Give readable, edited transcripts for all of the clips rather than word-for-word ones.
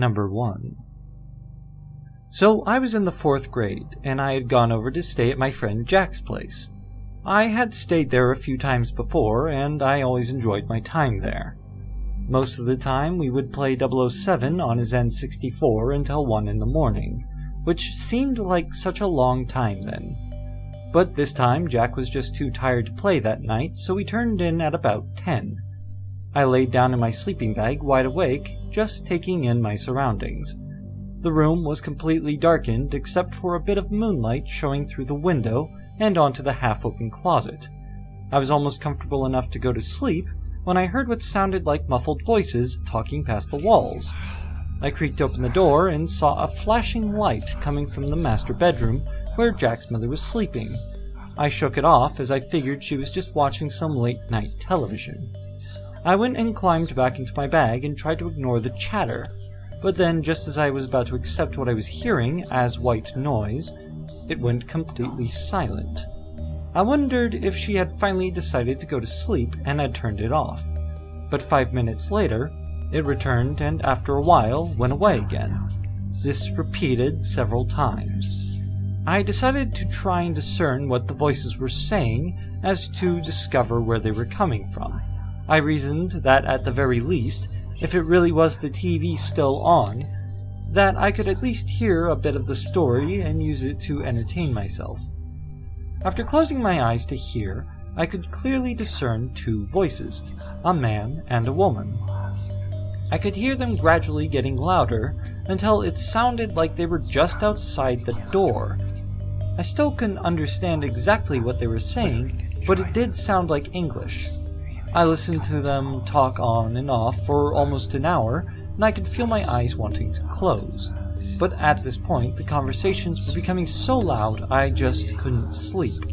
Number 1. So I was in the 4th grade, and I had gone over to stay at my friend Jack's place. I had stayed there a few times before, and I always enjoyed my time there. Most of the time, we would play 007 on his N64 until 1 in the morning, which seemed like such a long time then. But this time, Jack was just too tired to play that night, so we turned in at about 10. I laid down in my sleeping bag, wide awake, just taking in my surroundings. The room was completely darkened except for a bit of moonlight showing through the window and onto the half-open closet. I was almost comfortable enough to go to sleep when I heard what sounded like muffled voices talking past the walls. I creaked open the door and saw a flashing light coming from the master bedroom where Jack's mother was sleeping. I shook it off as I figured she was just watching some late-night television. I went and climbed back into my bag and tried to ignore the chatter, but then just as I was about to accept what I was hearing as white noise, it went completely silent. I wondered if she had finally decided to go to sleep and had turned it off. But 5 minutes later, it returned and after a while went away again. This repeated several times. I decided to try and discern what the voices were saying as to discover where they were coming from. I reasoned that at the very least, if it really was the TV still on, that I could at least hear a bit of the story and use it to entertain myself. After closing my eyes to hear, I could clearly discern 2 voices, a man and a woman. I could hear them gradually getting louder until it sounded like they were just outside the door. I still couldn't understand exactly what they were saying, but it did sound like English. I listened to them talk on and off for almost an hour, and I could feel my eyes wanting to close. But at this point, the conversations were becoming so loud I just couldn't sleep.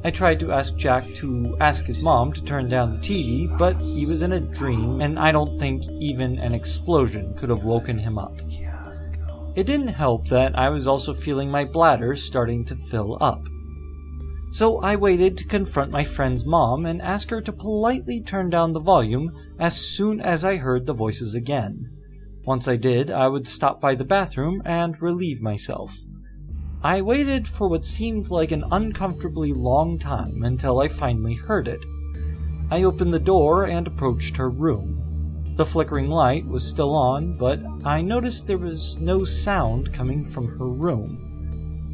I tried to ask Jack to ask his mom to turn down the TV, but he was in a dream, and I don't think even an explosion could have woken him up. It didn't help that I was also feeling my bladder starting to fill up. So I waited to confront my friend's mom and ask her to politely turn down the volume as soon as I heard the voices again. Once I did, I would stop by the bathroom and relieve myself. I waited for what seemed like an uncomfortably long time until I finally heard it. I opened the door and approached her room. The flickering light was still on, but I noticed there was no sound coming from her room.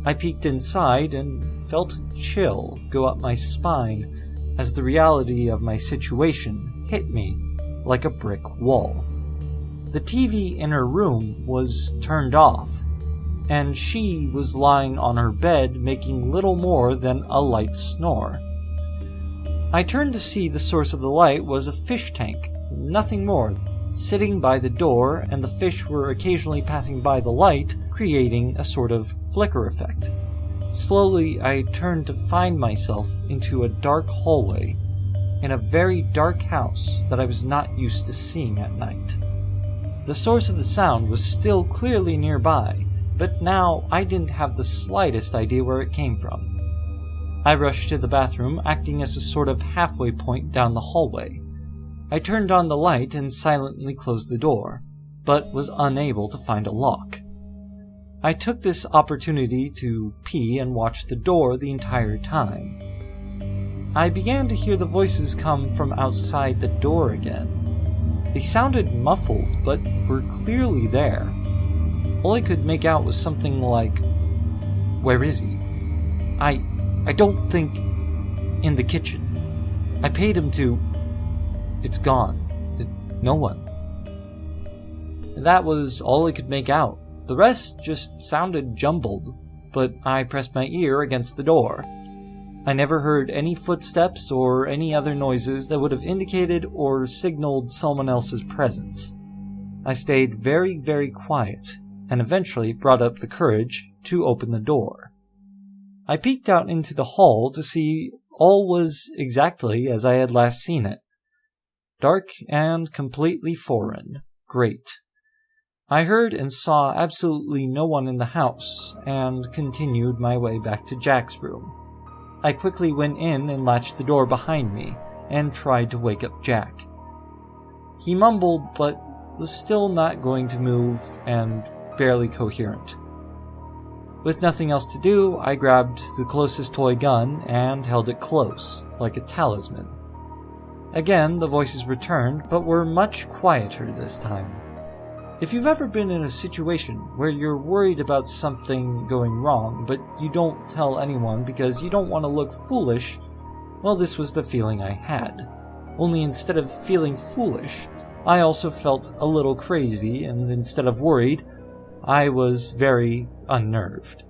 I peeked inside and felt a chill go up my spine as the reality of my situation hit me like a brick wall. The TV in her room was turned off, and she was lying on her bed making little more than a light snore. I turned to see the source of the light was a fish tank, nothing more, sitting by the door, and the fish were occasionally passing by the light, creating a sort of flicker effect. Slowly, I turned to find myself into a dark hallway in a very dark house that I was not used to seeing at night. The source of the sound was still clearly nearby, but now I didn't have the slightest idea where it came from. I rushed to the bathroom, acting as a sort of halfway point down the hallway. I turned on the light and silently closed the door, but was unable to find a lock. I took this opportunity to pee and watch the door the entire time. I began to hear the voices come from outside the door again. They sounded muffled, but were clearly there. All I could make out was something like, "Where is he? I don't think in the kitchen. I paid him to... It's gone. No one." That was all I could make out. The rest just sounded jumbled, but I pressed my ear against the door. I never heard any footsteps or any other noises that would have indicated or signaled someone else's presence. I stayed very, very quiet, and eventually brought up the courage to open the door. I peeked out into the hall to see all was exactly as I had last seen it. Dark and completely foreign. Great. I heard and saw absolutely no one in the house, and continued my way back to Jack's room. I quickly went in and latched the door behind me, and tried to wake up Jack. He mumbled, but was still not going to move and barely coherent. With nothing else to do, I grabbed the closest toy gun and held it close, like a talisman. Again, the voices returned, but were much quieter this time. If you've ever been in a situation where you're worried about something going wrong, but you don't tell anyone because you don't want to look foolish, well, this was the feeling I had. Only instead of feeling foolish, I also felt a little crazy, and instead of worried, I was very unnerved.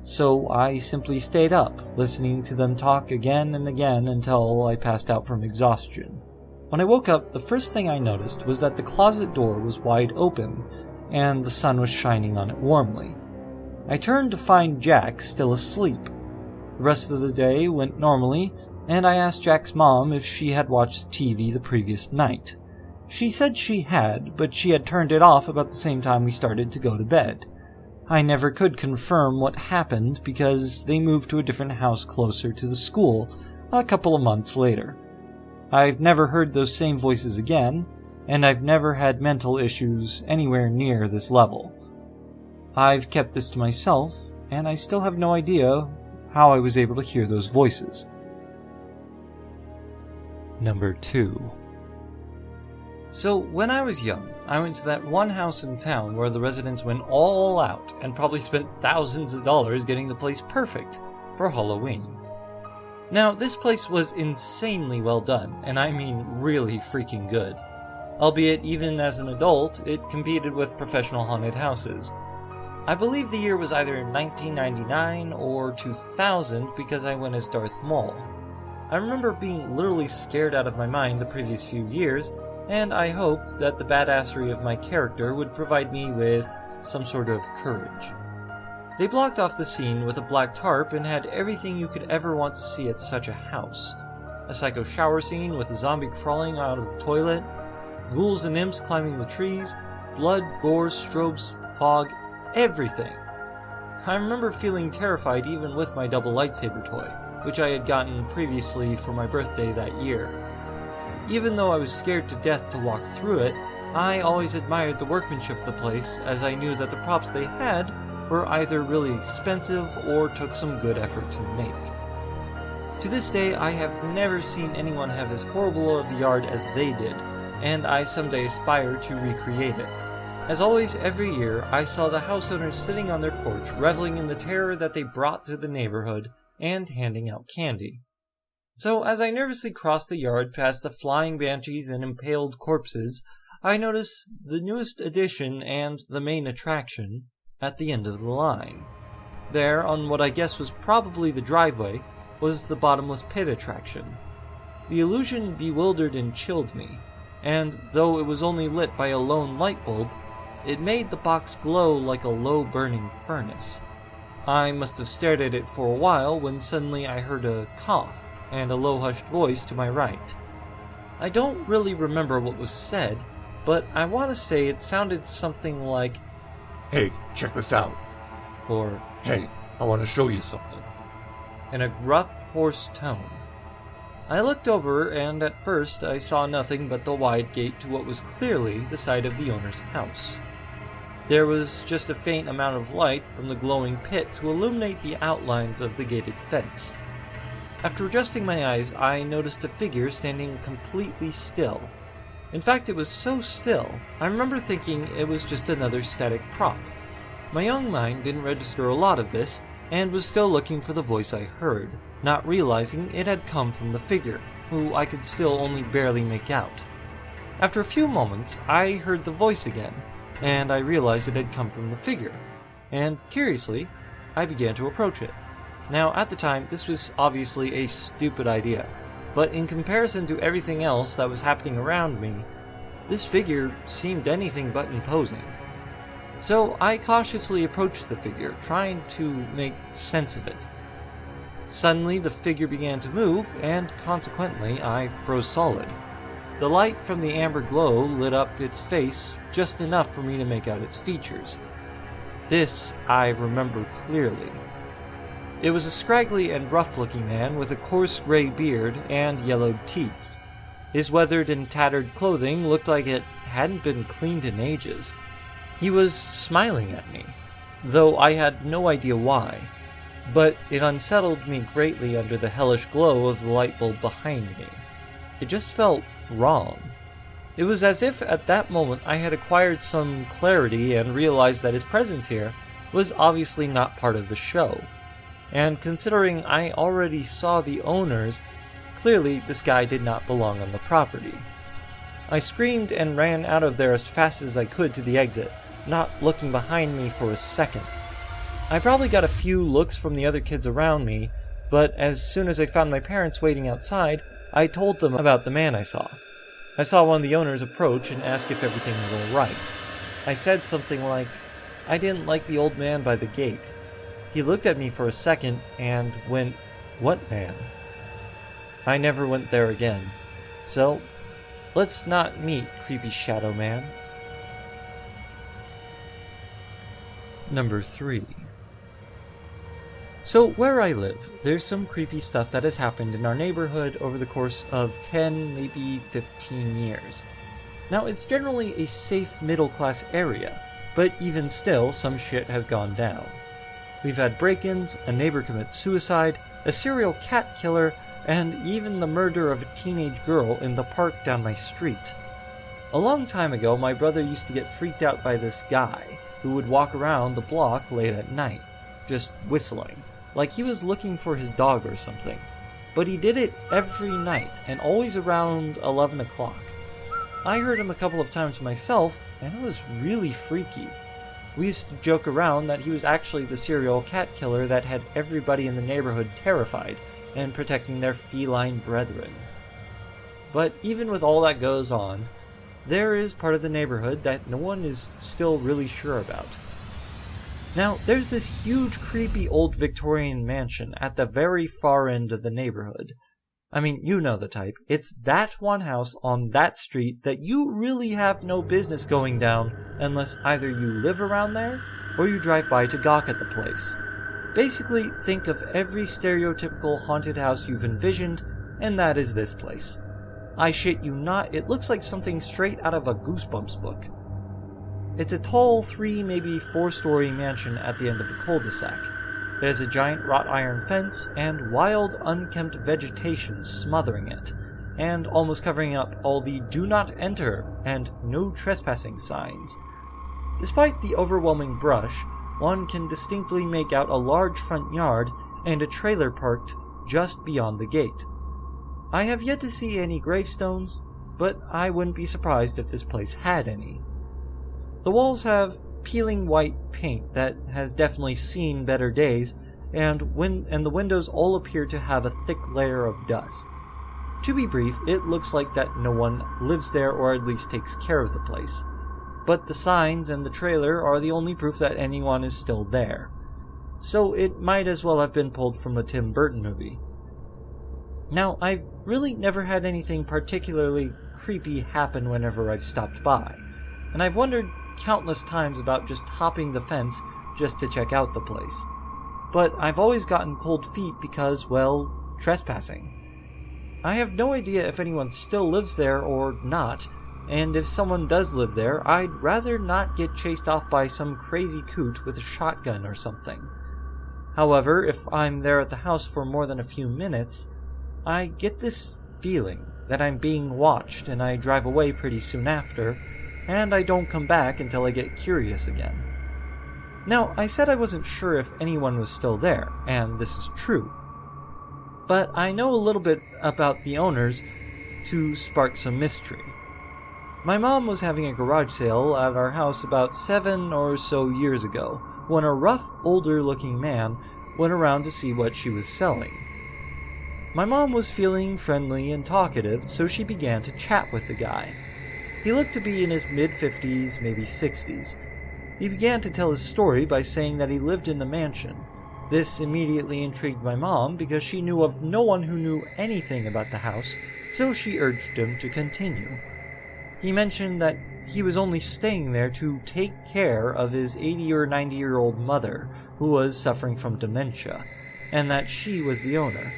So I simply stayed up, listening to them talk again and again until I passed out from exhaustion. When I woke up, the first thing I noticed was that the closet door was wide open, and the sun was shining on it warmly. I turned to find Jack still asleep. The rest of the day went normally, and I asked Jack's mom if she had watched TV the previous night. She said she had, but she had turned it off about the same time we started to go to bed. I never could confirm what happened because they moved to a different house closer to the school a couple of months later. I've never heard those same voices again, and I've never had mental issues anywhere near this level. I've kept this to myself, and I still have no idea how I was able to hear those voices. Number 2. So, when I was young, I went to that one house in town where the residents went all out and probably spent thousands of dollars getting the place perfect for Halloween. Now, this place was insanely well done, and I mean really freaking good. Albeit, even as an adult, it competed with professional haunted houses. I believe the year was either 1999 or 2000 because I went as Darth Maul. I remember being literally scared out of my mind the previous few years, and I hoped that the badassery of my character would provide me with some sort of courage. They blocked off the scene with a black tarp and had everything you could ever want to see at such a house. A psycho shower scene with a zombie crawling out of the toilet, ghouls and imps climbing the trees, blood, gore, strobes, fog, everything. I remember feeling terrified even with my double lightsaber toy, which I had gotten previously for my birthday that year. Even though I was scared to death to walk through it, I always admired the workmanship of the place, as I knew that the props they had were either really expensive or took some good effort to make. To this day, I have never seen anyone have as horrible of a yard as they did, and I someday aspire to recreate it. As always, every year, I saw the house owners sitting on their porch, reveling in the terror that they brought to the neighborhood, and handing out candy. So, as I nervously crossed the yard past the flying banshees and impaled corpses, I noticed the newest addition and the main attraction at the end of the line. There, on what I guess was probably the driveway, was the bottomless pit attraction. The illusion bewildered and chilled me, and though it was only lit by a lone light bulb, it made the box glow like a low-burning furnace. I must have stared at it for a while when suddenly I heard a cough and a low-hushed voice to my right. I don't really remember what was said, but I want to say it sounded something like, "Hey, check this out," or "Hey, I want to show you something," in a gruff, hoarse tone. I looked over, and at first I saw nothing but the wide gate to what was clearly the side of the owner's house. There was just a faint amount of light from the glowing pit to illuminate the outlines of the gated fence. After adjusting my eyes, I noticed a figure standing completely still. In fact, it was so still, I remember thinking it was just another static prop. My young mind didn't register a lot of this, and was still looking for the voice I heard, not realizing it had come from the figure, who I could still only barely make out. After a few moments, I heard the voice again, and I realized it had come from the figure, and curiously, I began to approach it. Now, at the time, this was obviously a stupid idea, but in comparison to everything else that was happening around me, this figure seemed anything but imposing. So I cautiously approached the figure, trying to make sense of it. Suddenly, the figure began to move, and consequently, I froze solid. The light from the amber glow lit up its face just enough for me to make out its features. This I remember clearly. It was a scraggly and rough-looking man with a coarse gray beard and yellowed teeth. His weathered and tattered clothing looked like it hadn't been cleaned in ages. He was smiling at me, though I had no idea why, but it unsettled me greatly under the hellish glow of the light bulb behind me. It just felt wrong. It was as if at that moment I had acquired some clarity and realized that his presence here was obviously not part of the show. And considering I already saw the owners, clearly this guy did not belong on the property. I screamed and ran out of there as fast as I could to the exit, not looking behind me for a second. I probably got a few looks from the other kids around me, but as soon as I found my parents waiting outside, I told them about the man I saw. I saw one of the owners approach and ask if everything was alright. I said something like, I didn't like the old man by the gate. He looked at me for a second and went, "What man?" I never went there again. So, let's not meet, creepy shadow man. Number 3. So, where I live, there's some creepy stuff that has happened in our neighborhood over the course of 10, maybe 15 years. Now, it's generally a safe middle-class area, but even still, some shit has gone down. We've had break-ins, a neighbor commit suicide, a serial cat killer, and even the murder of a teenage girl in the park down my street. A long time ago, my brother used to get freaked out by this guy, who would walk around the block late at night, just whistling, like he was looking for his dog or something. But he did it every night, and always around 11 o'clock. I heard him a couple of times myself, and it was really freaky. We used to joke around that he was actually the serial cat killer that had everybody in the neighborhood terrified and protecting their feline brethren. But even with all that goes on, there is part of the neighborhood that no one is still really sure about. Now, there's this huge creepy old Victorian mansion at the very far end of the neighborhood. I mean, you know the type. It's that one house on that street that you really have no business going down unless either you live around there or you drive by to gawk at the place. Basically, think of every stereotypical haunted house you've envisioned, and that is this place. I shit you not, it looks like something straight out of a Goosebumps book. It's a tall 3, maybe 4-story mansion at the end of a cul-de-sac. It has a giant wrought iron fence and wild, unkempt vegetation smothering it, and almost covering up all the "Do Not Enter" and "No Trespassing" signs. Despite the overwhelming brush, one can distinctly make out a large front yard and a trailer parked just beyond the gate. I have yet to see any gravestones, but I wouldn't be surprised if this place had any. The walls have peeling white paint that has definitely seen better days, and the windows all appear to have a thick layer of dust. To be brief, it looks like that no one lives there or at least takes care of the place. But the signs and the trailer are the only proof that anyone is still there. So it might as well have been pulled from a Tim Burton movie. Now, I've really never had anything particularly creepy happen whenever I've stopped by, and I've wondered countless times about just hopping the fence just to check out the place. But I've always gotten cold feet because, well, trespassing. I have no idea if anyone still lives there or not, and if someone does live there, I'd rather not get chased off by some crazy coot with a shotgun or something. However, if I'm there at the house for more than a few minutes, I get this feeling that I'm being watched, and I drive away pretty soon after, and I don't come back until I get curious again. Now, I said I wasn't sure if anyone was still there, and this is true. But I know a little bit about the owners to spark some mystery. My mom was having a garage sale at our house about 7 or so years ago, when a rough, older-looking man went around to see what she was selling. My mom was feeling friendly and talkative, so she began to chat with the guy. He looked to be in his mid-50s, maybe 60s. He began to tell his story by saying that he lived in the mansion. This immediately intrigued my mom because she knew of no one who knew anything about the house, so she urged him to continue. He mentioned that he was only staying there to take care of his 80 or 90-year-old mother, who was suffering from dementia, and that she was the owner.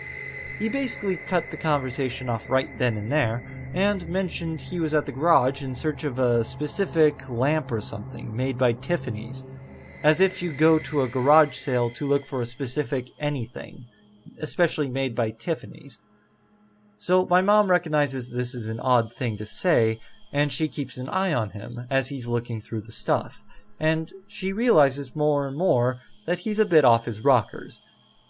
He basically cut the conversation off right then and there, and mentioned he was at the garage in search of a specific lamp or something made by Tiffany's, as if you go to a garage sale to look for a specific anything, especially made by Tiffany's. So my mom recognizes this is an odd thing to say, and she keeps an eye on him as he's looking through the stuff, and she realizes more and more that he's a bit off his rockers.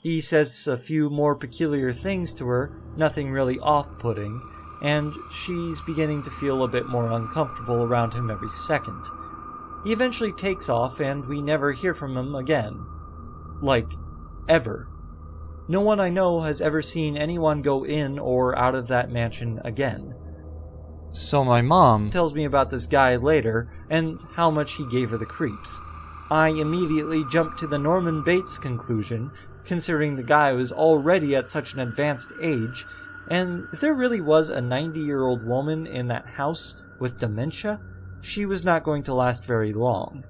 He says a few more peculiar things to her, nothing really off-putting, and she's beginning to feel a bit more uncomfortable around him every second. He eventually takes off, and we never hear from him again. Like, ever. No one I know has ever seen anyone go in or out of that mansion again. So my mom tells me about this guy later, and how much he gave her the creeps. I immediately jump to the Norman Bates conclusion, considering the guy was already at such an advanced age, and if there really was a 90-year-old woman in that house with dementia, she was not going to last very long.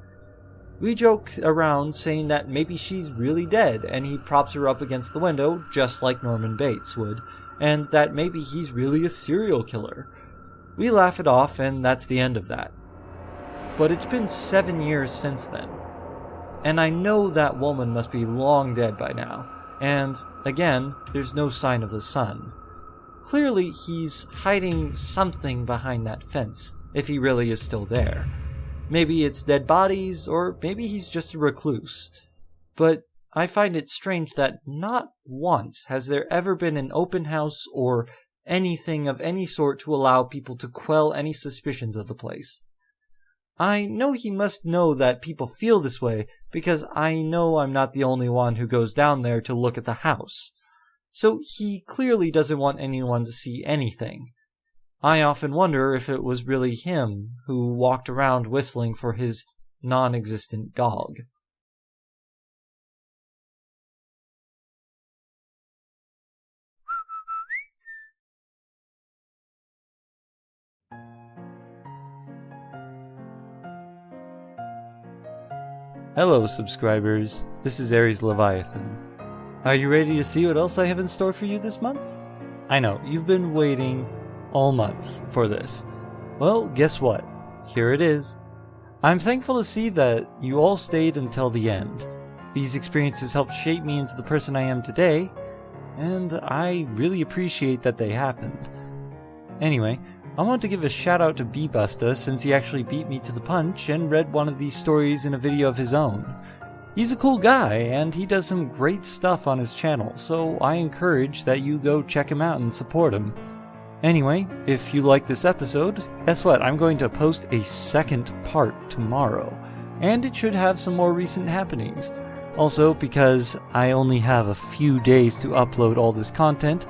We joke around saying that maybe she's really dead and he props her up against the window just like Norman Bates would, and that maybe he's really a serial killer. We laugh it off and that's the end of that. But it's been 7 years since then. And I know that woman must be long dead by now, and again, there's no sign of the son. Clearly, he's hiding something behind that fence, if he really is still there. Maybe it's dead bodies, or maybe he's just a recluse. But I find it strange that not once has there ever been an open house or anything of any sort to allow people to quell any suspicions of the place. I know he must know that people feel this way, because I know I'm not the only one who goes down there to look at the house. So he clearly doesn't want anyone to see anything. I often wonder if it was really him who walked around whistling for his non-existent dog. Hello subscribers, this is Ares Leviathan. Are you ready to see what else I have in store for you this month? I know, you've been waiting all month for this. Well, guess what? Here it is. I'm thankful to see that you all stayed until the end. These experiences helped shape me into the person I am today, and I really appreciate that they happened. Anyway, I want to give a shout out to B-Busta since he actually beat me to the punch and read one of these stories in a video of his own. He's a cool guy, and he does some great stuff on his channel, so I encourage that you go check him out and support him. Anyway, if you like this episode, guess what? I'm going to post a second part tomorrow, and it should have some more recent happenings. Also, because I only have a few days to upload all this content,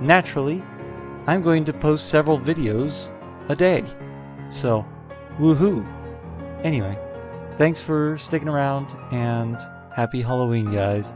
naturally, I'm going to post several videos a day. So, woohoo! Anyway, thanks for sticking around, and happy Halloween, guys.